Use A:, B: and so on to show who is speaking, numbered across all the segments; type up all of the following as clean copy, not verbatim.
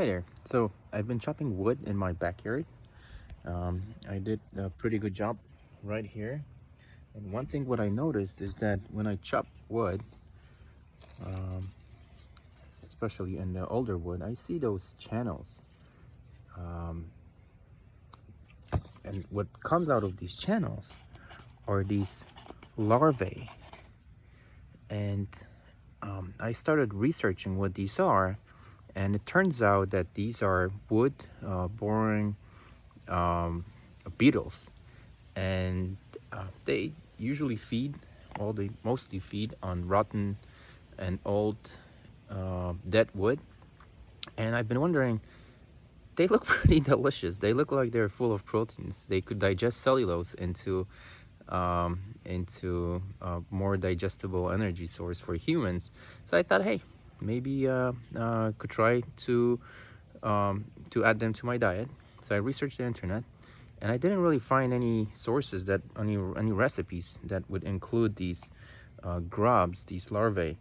A: Hey there. So I've been chopping wood in my backyard. I did a pretty good job right here. And one thing what I noticed is that when I chop wood, um, especially in the older wood, I see those channels. Um, and what comes out of these channels are these larvae. And I started researching what these are. And it turns out that these are wood boring beetles. And they usually feed, well, they mostly feed on rotten and old dead wood. And I've been wondering, they look pretty delicious. They look like they're full of proteins. They could digest cellulose into more digestible energy source for humans. So I thought, hey, maybe could try to add them to my diet. So I researched the internet, and I didn't really find any sources that any recipes that would include these grubs, these larvae.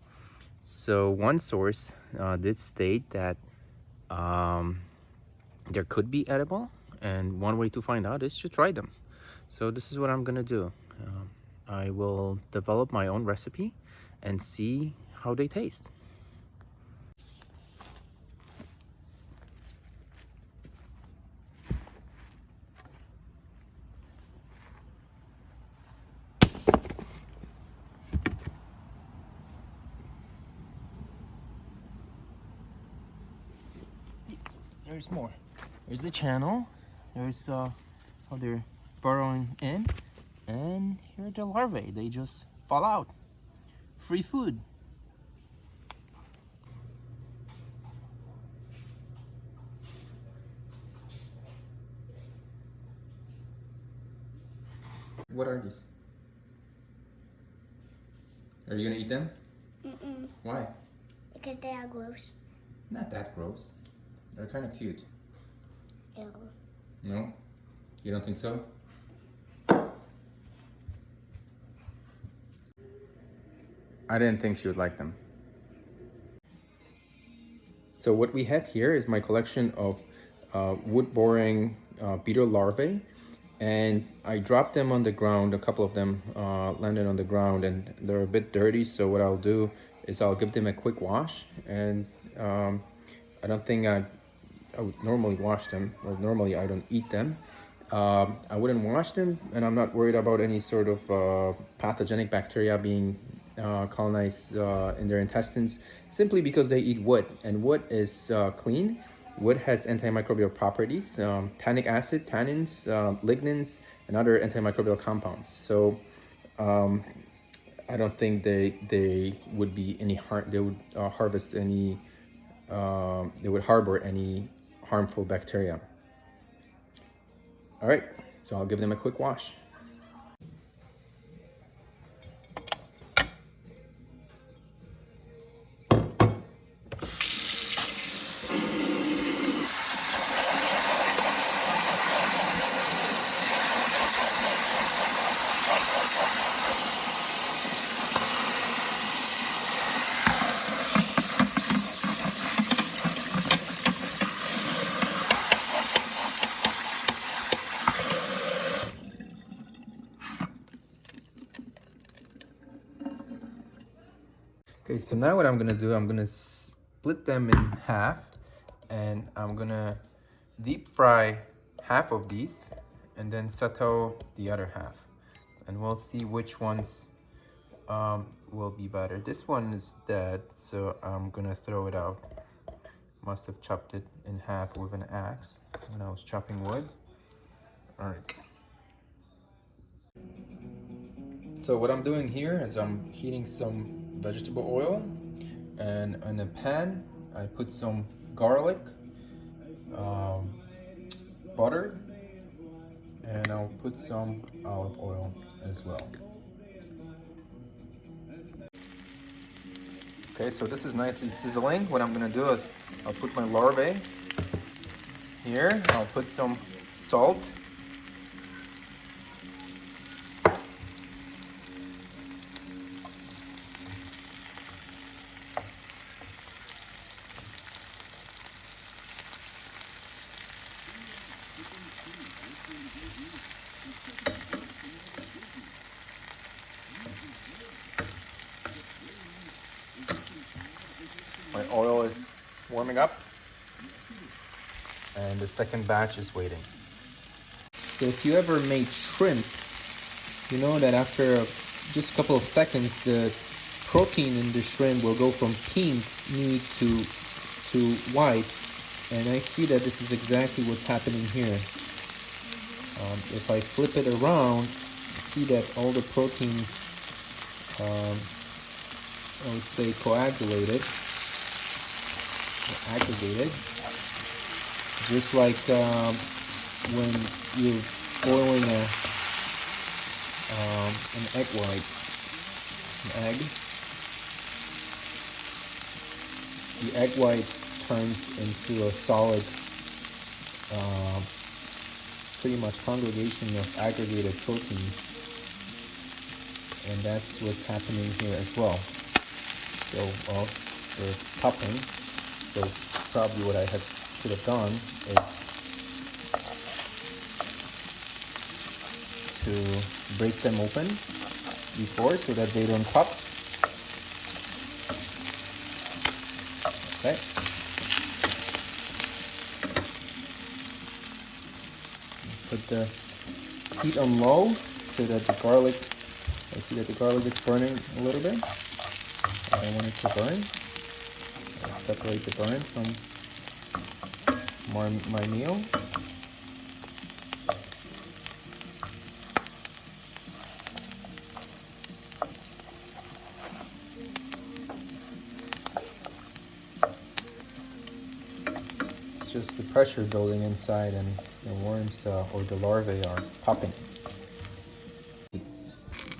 A: So one source did state that there could be edible, and one way to find out is to try them. So this is what I'm gonna do. I will develop my own recipe and see how they taste. There's more. There's the channel. There's how they're burrowing in, and here are the larvae. They just fall out. Free food. What are these? Are you gonna eat them?
B: Mm-mm.
A: Why?
B: Because they are gross.
A: Not that gross. They're kind of cute.
B: Ew.
A: No? You don't think so? I didn't think she would like them. So what we have here is my collection of wood-boring beetle larvae, and I dropped them on the ground. A couple of them landed on the ground, and they're a bit dirty. So what I'll do is I'll give them a quick wash, and I don't think I would normally wash them. Well, normally I don't eat them. I wouldn't wash them, and I'm not worried about any sort of pathogenic bacteria being colonized in their intestines, simply because they eat wood, and wood is clean. Wood has antimicrobial properties, tannic acid, tannins, lignins, and other antimicrobial compounds. So I don't think they would be any harm. They would harvest any. They would harbor any harmful bacteria. All right, so I'll give them a quick wash. Okay, so now what I'm gonna do, I'm gonna split them in half, and I'm gonna deep fry half of these and then saute the other half, and we'll see which ones will be better. This one is dead, so I'm gonna throw it out. Must have chopped it in half with an axe when I was chopping wood. All right. So what I'm doing here is I'm heating some vegetable oil, and in a pan I put some garlic, um, butter, and I'll put some olive oil as well. Okay, so this is nicely sizzling. What I'm gonna do is I'll put my larvae here. I'll put some salt. warming up, and the second batch is waiting. So if you ever made shrimp, you know that after just a couple of seconds, the protein in the shrimp will go from pink meat to white, and I see that this is exactly what's happening here. If I flip it around, you see that all the proteins, I would say, coagulated, or aggregated, just like when you're boiling an egg white, an egg. The egg white turns into a solid, pretty much congregation of aggregated proteins, and that's what's happening here as well. So, well, they're popping. So probably what I should have done is to break them open before so that they don't pop. Okay. Put the heat on low so that the garlic, I see that the garlic is burning a little bit. I don't want it to burn. I'll separate the burn from my meal. It's just the pressure building inside, and the worms or the larvae are popping.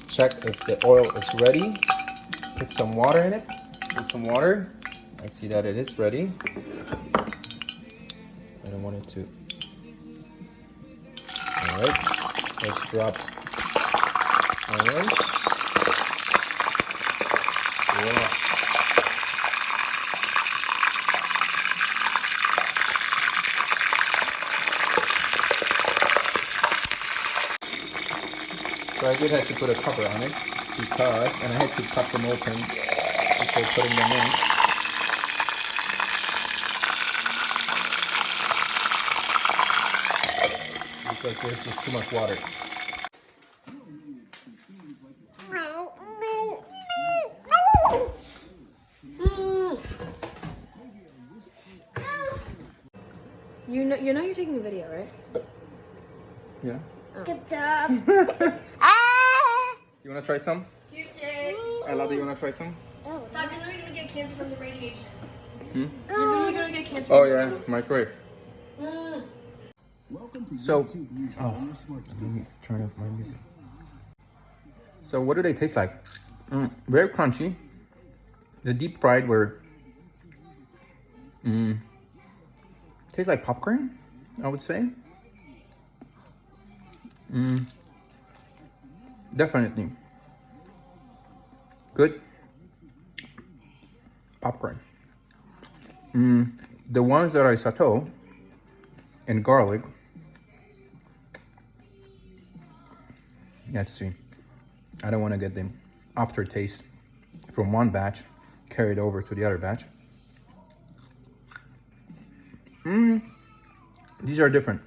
A: Check if the oil is ready. Put some water in it. Put some water. I see that it is ready. I don't want it to. Alright, let's drop oil. Yeah. So I did have to put a cover on it because, and I had to cut them open before putting them in. Because there's just too much water.
C: You know you're taking a video, right?
A: Yeah.
C: Oh.
B: Good job.
A: You wanna try some?
C: You sick?
A: I love that. You wanna try some?
B: Oh,
C: Stop, you're literally gonna get cancer from the radiation.
A: Hmm?
C: You're literally gonna get cancer.
A: Oh
C: from
A: yeah,
C: the
A: microwave.
C: Mm.
A: So, let me turn off my music. So what do they taste like? Very crunchy. The deep fried were tastes like popcorn, I would say. Definitely good popcorn. The ones that I saute in garlic. Let's see. I don't want to get the aftertaste from one batch carried over to the other batch. These are different.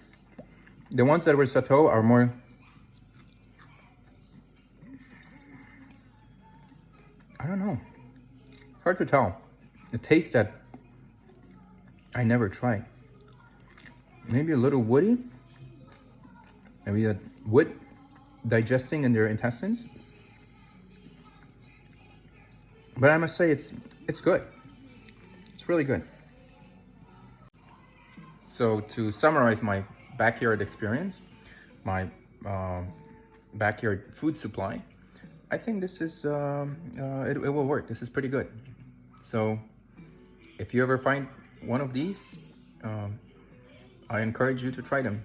A: The ones that were saute are more, I don't know, hard to tell. A taste that I never tried. Maybe a little woody. Maybe a wood digesting in their intestines. But I must say it's good. It's really good. So to summarize my backyard experience, my backyard food supply, I think this is it will work. This is pretty good. So if you ever find one of these, I encourage you to try them.